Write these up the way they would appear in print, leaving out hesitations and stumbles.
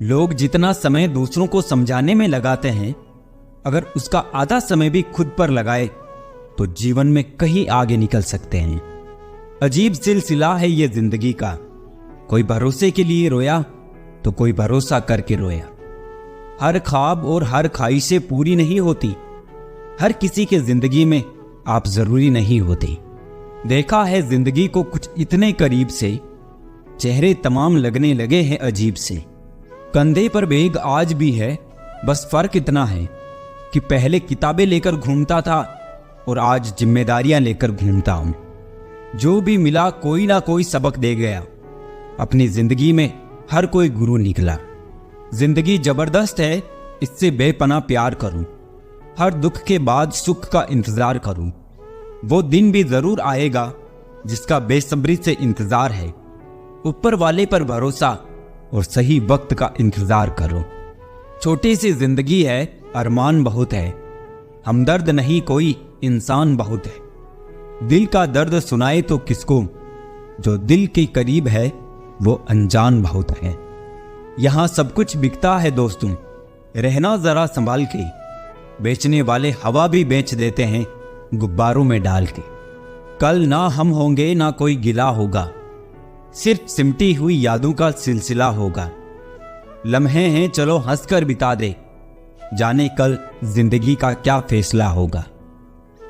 लोग जितना समय दूसरों को समझाने में लगाते हैं, अगर उसका आधा समय भी खुद पर लगाए तो जीवन में कहीं आगे निकल सकते हैं। अजीब सिलसिला है ये जिंदगी का। कोई भरोसे के लिए रोया तो कोई भरोसा करके रोया। हर ख्वाब और हर ख्वाहिशें पूरी नहीं होती। हर किसी के जिंदगी में आप जरूरी नहीं होते। देखा है जिंदगी को कुछ इतने करीब से, चेहरे तमाम लगने लगे हैं अजीब से। कंधे पर बैग आज भी है, बस फर्क इतना है कि पहले किताबें लेकर घूमता था और आज जिम्मेदारियां लेकर घूमता हूं। जो भी मिला कोई ना कोई सबक दे गया। अपनी जिंदगी में हर कोई गुरु निकला। जिंदगी जबरदस्त है, इससे बेपनाह प्यार करूं। हर दुख के बाद सुख का इंतजार करूं। वो दिन भी जरूर आएगा जिसका बेसब्री से इंतजार है। ऊपर वाले पर भरोसा और सही वक्त का इंतजार करो। छोटी सी जिंदगी है, अरमान बहुत है। हमदर्द नहीं कोई, इंसान बहुत है। दिल का दर्द सुनाए तो किसको, जो दिल के करीब है वो अनजान बहुत है। यहां सब कुछ बिकता है दोस्तों, रहना जरा संभाल के। बेचने वाले हवा भी बेच देते हैं गुब्बारों में डाल के। कल ना हम होंगे ना कोई गिला होगा, सिर्फ सिमटी हुई यादों का सिलसिला होगा। लम्हे हैं चलो हंसकर बिता दे, जाने कल जिंदगी का क्या फैसला होगा।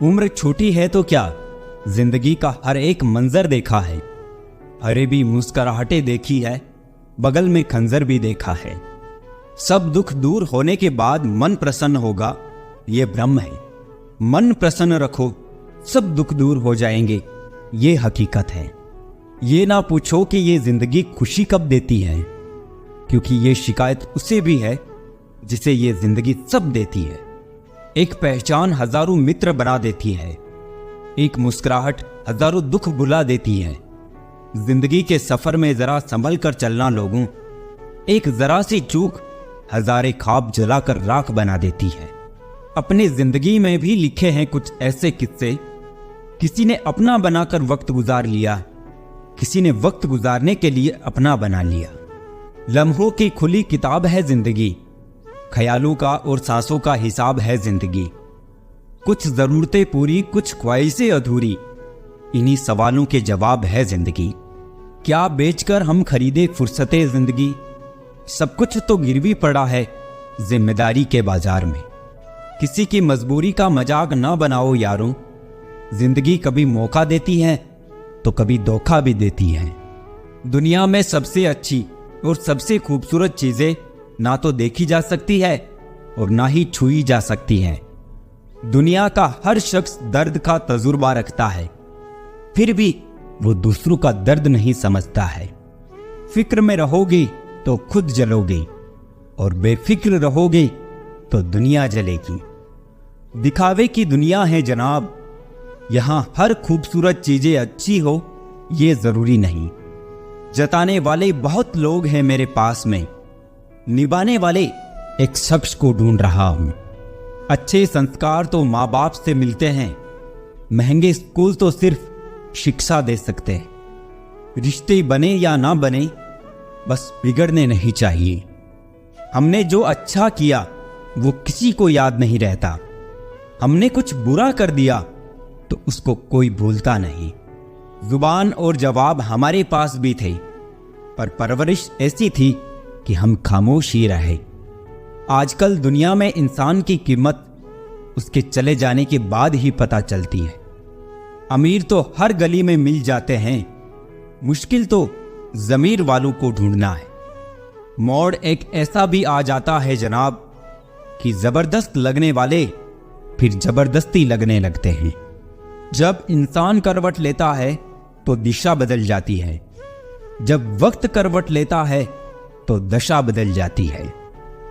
उम्र छोटी है तो क्या, जिंदगी का हर एक मंजर देखा है। हरे भी मुस्कुराहटें देखी है, बगल में खंजर भी देखा है। सब दुख दूर होने के बाद मन प्रसन्न होगा, ये भ्रम है। मन प्रसन्न रखो, सब दुख दूर हो जाएंगे, ये हकीकत है। ये ना पूछो कि ये जिंदगी खुशी कब देती है, क्योंकि ये शिकायत उसे भी है जिसे ये जिंदगी सब देती है। एक पहचान हजारों मित्र बना देती है, एक मुस्कुराहट हजारों दुख भुला देती है। जिंदगी के सफर में जरा संभल कर चलना लोगों, एक जरा सी चूक हजारे ख्वाब जलाकर राख बना देती है। अपनी जिंदगी में भी लिखे हैं कुछ ऐसे किस्से, किसी ने अपना बनाकर वक्त गुजार लिया, किसी ने वक्त गुजारने के लिए अपना बना लिया। लम्हों की खुली किताब है जिंदगी, ख्यालों का और सांसों का हिसाब है जिंदगी। कुछ जरूरतें पूरी, कुछ ख्वाहिशें अधूरी, इन्हीं सवालों के जवाब है जिंदगी। क्या बेचकर हम खरीदे फुर्सते जिंदगी, सब कुछ तो गिरवी पड़ा है जिम्मेदारी के बाजार में। किसी की मजबूरी का मजाक ना बनाओ यारों, जिंदगी कभी मौका देती है तो कभी धोखा भी देती है। दुनिया में सबसे अच्छी और सबसे खूबसूरत चीजें ना तो देखी जा सकती है और ना ही छुई जा सकती है। दुनिया का हर शख्स दर्द का तजुर्बा रखता है, फिर भी वो दूसरों का दर्द नहीं समझता है। फिक्र में रहोगी तो खुद जलोगी और बेफिक्र रहोगी तो दुनिया जलेगी। दिखावे की दुनिया है जनाब, यहां हर खूबसूरत चीजें अच्छी हो ये जरूरी नहीं। जताने वाले बहुत लोग हैं मेरे पास में, निभाने वाले एक शख्स को ढूंढ रहा हूं। अच्छे संस्कार तो माँ बाप से मिलते हैं, महंगे स्कूल तो सिर्फ शिक्षा दे सकते हैं। रिश्ते बने या ना बने, बस बिगड़ने नहीं चाहिए। हमने जो अच्छा किया वो किसी को याद नहीं रहता, हमने कुछ बुरा कर दिया तो उसको कोई भूलता नहीं। जुबान और जवाब हमारे पास भी थे, पर परवरिश ऐसी थी कि हम खामोश ही रहे। आजकल दुनिया में इंसान की कीमत उसके चले जाने के बाद ही पता चलती है। अमीर तो हर गली में मिल जाते हैं, मुश्किल तो ज़मीर वालों को ढूंढना है। मोड़ एक ऐसा भी आ जाता है जनाब कि जबरदस्त लगने वाले फिर जबरदस्ती लगने लगते हैं। जब इंसान करवट लेता है तो दिशा बदल जाती है, जब वक्त करवट लेता है तो दशा बदल जाती है।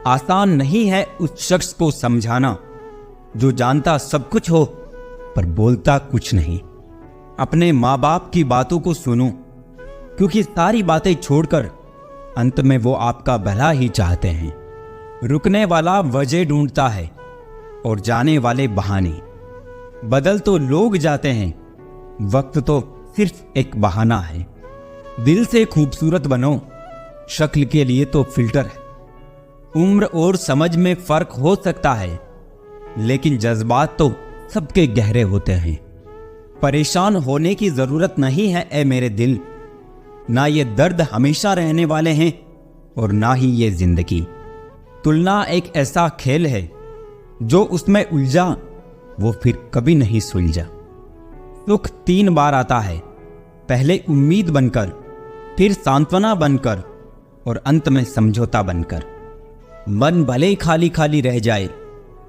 आसान नहीं है उस शख्स को समझाना जो जानता सब कुछ हो पर बोलता कुछ नहीं। अपने माँ बाप की बातों को सुनो, क्योंकि सारी बातें छोड़कर अंत में वो आपका भला ही चाहते हैं। रुकने वाला वजह ढूंढता है और जाने वाले बहाने। बदल तो लोग जाते हैं, वक्त तो सिर्फ एक बहाना है। दिल से खूबसूरत बनो, शक्ल के लिए तो फिल्टर है। उम्र और समझ में फर्क हो सकता है, लेकिन जज्बात तो सबके गहरे होते हैं। परेशान होने की जरूरत नहीं है ए मेरे दिल, ना ये दर्द हमेशा रहने वाले हैं और ना ही ये जिंदगी। तुलना एक ऐसा खेल है जो उसमें उलझा वो फिर कभी नहीं सुलझा। सुख 3 बार आता है, पहले उम्मीद बनकर, फिर सांत्वना बनकर और अंत में समझौता बनकर। मन भले खाली खाली रह जाए,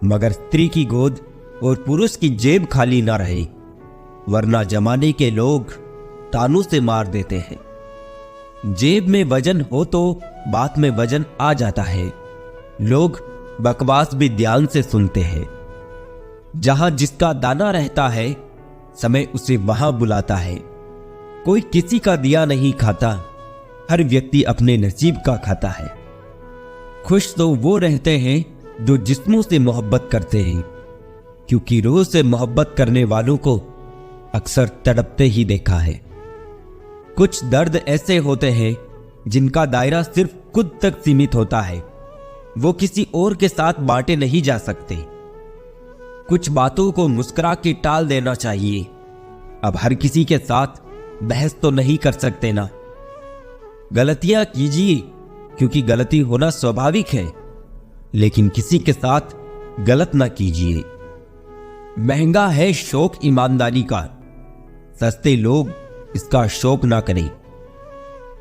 मगर स्त्री की गोद और पुरुष की जेब खाली ना रहे, वरना जमाने के लोग तानों से मार देते हैं। जेब में वजन हो तो बात में वजन आ जाता है। लोग बकवास भी ध्यान से सुनते हैं। जहां जिसका दाना रहता है, समय उसे वहां बुलाता है। कोई किसी का दिया नहीं खाता, हर व्यक्ति अपने नसीब का खाता है। खुश तो वो रहते हैं जो जिस्मों से मोहब्बत करते हैं, क्योंकि रूह से मोहब्बत करने वालों को अक्सर तड़पते ही देखा है। कुछ दर्द ऐसे होते हैं जिनका दायरा सिर्फ खुद तक सीमित होता है, वो किसी और के साथ बांटे नहीं जा सकते। कुछ बातों को मुस्कुरा के टाल देना चाहिए। अब हर किसी के साथ बहस तो नहीं कर सकते ना। गलतियां कीजिए, क्योंकि गलती होना स्वाभाविक है, लेकिन किसी के साथ गलत ना कीजिए। महंगा है शौक ईमानदारी का, सस्ते लोग इसका शौक ना करें।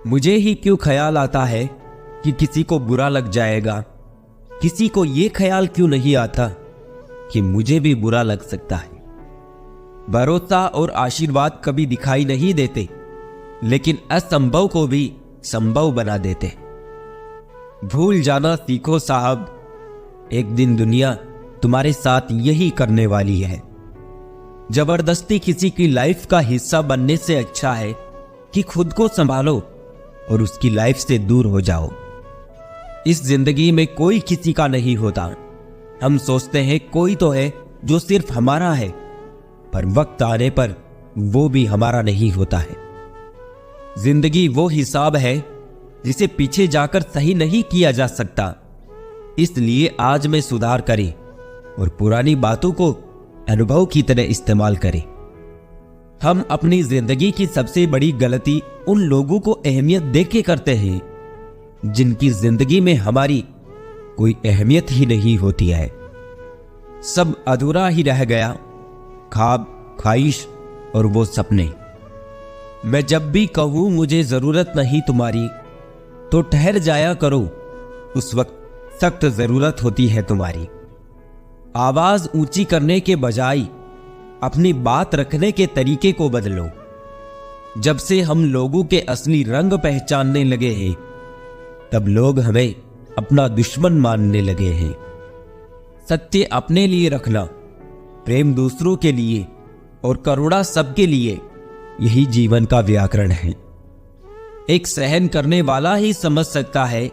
मुझे ही क्यों ख्याल आता है कि किसी को बुरा लग जाएगा, किसी को यह ख्याल क्यों नहीं आता कि मुझे भी बुरा लग सकता है। भरोसा और आशीर्वाद कभी दिखाई नहीं देते, लेकिन असंभव को भी संभव बना देते। भूल जाना सीखो साहब, एक दिन दुनिया तुम्हारे साथ यही करने वाली है। जबरदस्ती किसी की लाइफ का हिस्सा बनने से अच्छा है कि खुद को संभालो और उसकी लाइफ से दूर हो जाओ। इस जिंदगी में कोई किसी का नहीं होता। हम सोचते हैं कोई तो है जो सिर्फ हमारा है, पर वक्त आने पर वो भी हमारा नहीं होता है। जिंदगी वो हिसाब है जिसे पीछे जाकर सही नहीं किया जा सकता। इसलिए आज में सुधार करें और पुरानी बातों को अनुभव की तरह इस्तेमाल करें। हम अपनी जिंदगी की सबसे बड़ी गलती उन लोगों को अहमियत देके करते हैं जिनकी जिंदगी में हमारी कोई अहमियत ही नहीं होती है। सब अधूरा ही रह गया, ख्वाब, ख्वाहिश और वो सपने। मैं जब भी कहूं मुझे जरूरत नहीं तुम्हारी, तो ठहर जाया करो, उस वक्त सख्त जरूरत होती है तुम्हारी। आवाज ऊंची करने के बजाय अपनी बात रखने के तरीके को बदलो। जब से हम लोगों के असली रंग पहचानने लगे हैं, तब लोग हमें अपना दुश्मन मानने लगे हैं। सत्य अपने लिए रखना, प्रेम दूसरों के लिए और करुणा सबके लिए, यही जीवन का व्याकरण है। एक सहन करने वाला ही समझ सकता है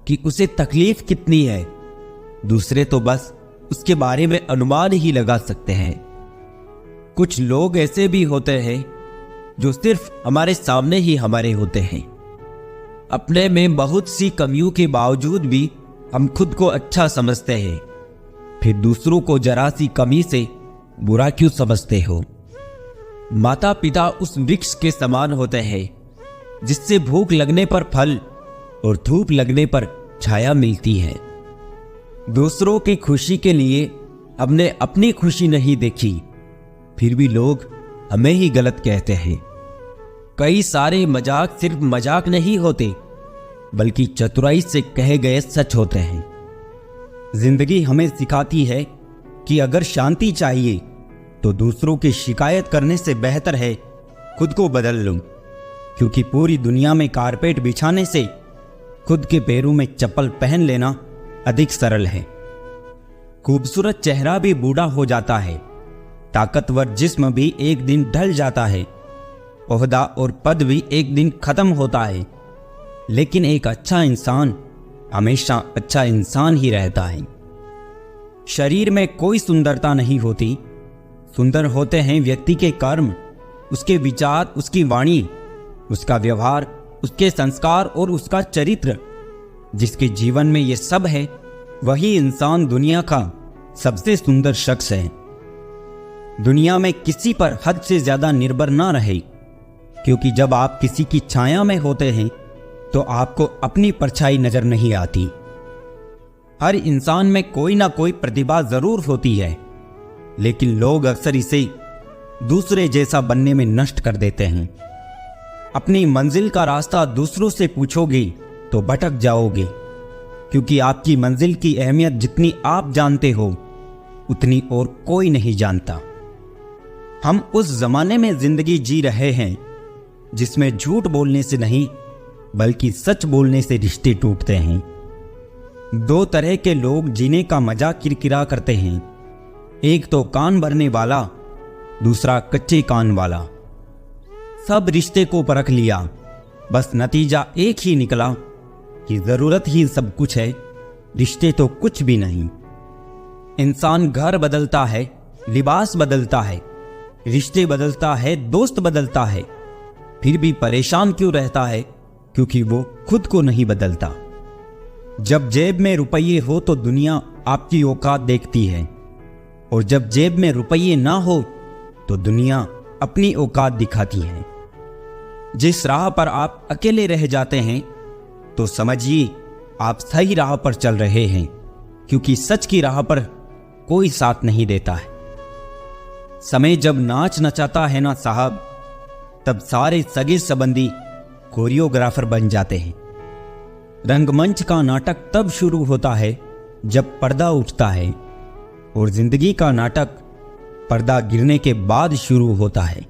कि उसे तकलीफ कितनी है, दूसरे तो बस उसके बारे में अनुमान ही लगा सकते हैं। कुछ लोग ऐसे भी होते हैं जो सिर्फ हमारे सामने ही हमारे होते हैं। अपने में बहुत सी कमियों के बावजूद भी हम खुद को अच्छा समझते हैं, फिर दूसरों को जरा सी कमी से बुरा क्यों समझते हो। माता पिता उस वृक्ष के समान होते हैं जिससे भूख लगने पर फल और धूप लगने पर छाया मिलती है। दूसरों की खुशी के लिए हमने अपनी खुशी नहीं देखी, फिर भी लोग हमें ही गलत कहते हैं। कई सारे मजाक सिर्फ मजाक नहीं होते, बल्कि चतुराई से कहे गए सच होते हैं। जिंदगी हमें सिखाती है कि अगर शांति चाहिए तो दूसरों की शिकायत करने से बेहतर है खुद को बदल लो, क्योंकि पूरी दुनिया में कारपेट बिछाने से खुद के पैरों में चप्पल पहन लेना अधिक सरल है। खूबसूरत चेहरा भी बूढ़ा हो जाता है, ताकतवर जिस्म भी एक दिन ढल जाता है, ओहदा और पद भी एक दिन खत्म होता है, लेकिन एक अच्छा इंसान हमेशा अच्छा इंसान ही रहता है। शरीर में कोई सुंदरता नहीं होती, सुंदर होते हैं व्यक्ति के कर्म, उसके विचार, उसकी वाणी, उसका व्यवहार, उसके संस्कार और उसका चरित्र। जिसके जीवन में ये सब है, वही इंसान दुनिया का सबसे सुंदर शख्स है। दुनिया में किसी पर हद से ज्यादा निर्भर ना रहे, क्योंकि जब आप किसी की छाया में होते हैं तो आपको अपनी परछाई नजर नहीं आती। हर इंसान में कोई ना कोई प्रतिभा जरूर होती है, लेकिन लोग अक्सर इसे दूसरे जैसा बनने में नष्ट कर देते हैं। अपनी मंजिल का रास्ता दूसरों से पूछोगे तो भटक जाओगे, क्योंकि आपकी मंजिल की अहमियत जितनी आप जानते हो उतनी और कोई नहीं जानता। हम उस जमाने में जिंदगी जी रहे हैं जिसमें झूठ बोलने से नहीं बल्कि सच बोलने से रिश्ते टूटते हैं। दो तरह के लोग जीने का मजा किरकिरा करते हैं, एक तो कान भरने वाला, दूसरा कच्चे कान वाला। सब रिश्ते को परख लिया, बस नतीजा एक ही निकला कि जरूरत ही सब कुछ है, रिश्ते तो कुछ भी नहीं। इंसान घर बदलता है, लिबास बदलता है, रिश्ते बदलता है, दोस्त बदलता है, फिर भी परेशान क्यों रहता है? क्योंकि वो खुद को नहीं बदलता। जब जेब में रुपये हो तो दुनिया आपकी औकात देखती है, और जब जेब में रुपये ना हो तो दुनिया अपनी औकात दिखाती है। जिस राह पर आप अकेले रह जाते हैं तो समझिए आप सही राह पर चल रहे हैं, क्योंकि सच की राह पर कोई साथ नहीं देता है। समय जब नाच नचाता है ना साहब, तब सारे सगे संबंधी कोरियोग्राफर बन जाते हैं। रंगमंच का नाटक तब शुरू होता है जब पर्दा उठता है, और जिंदगी का नाटक पर्दा गिरने के बाद शुरू होता है।